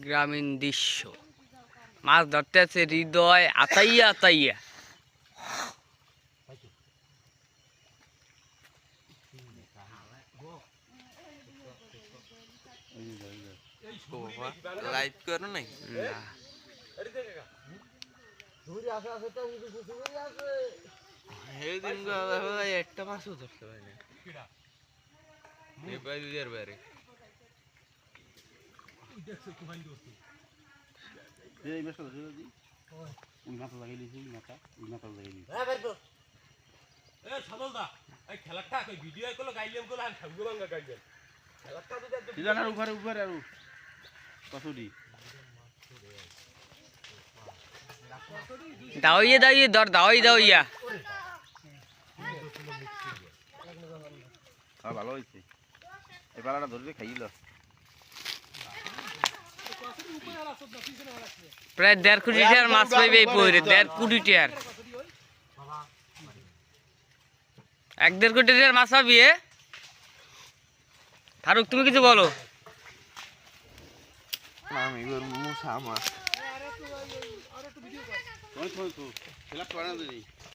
গ্রামীণ দৃশ্য, মাছ ধরতে আছে হৃদয় আতাইয়া আতাইয়া। লাইভ করো নাই একটা মাছও ধরতে পারি না বাইরে দাওইয়া দাওইয়া ধর দাওই দাওইয়া। ভালো হয়েছে এই পালাটা ধরবে খাইল প্রায় 1.5 কোটি টাকার মাছ পাইবে এই পরে 1.5 কোটি টাকার 1.5 কোটি টাকার মাছ পাবি। ফারুক তুমি কিছু বলো। আমি মুসা আমার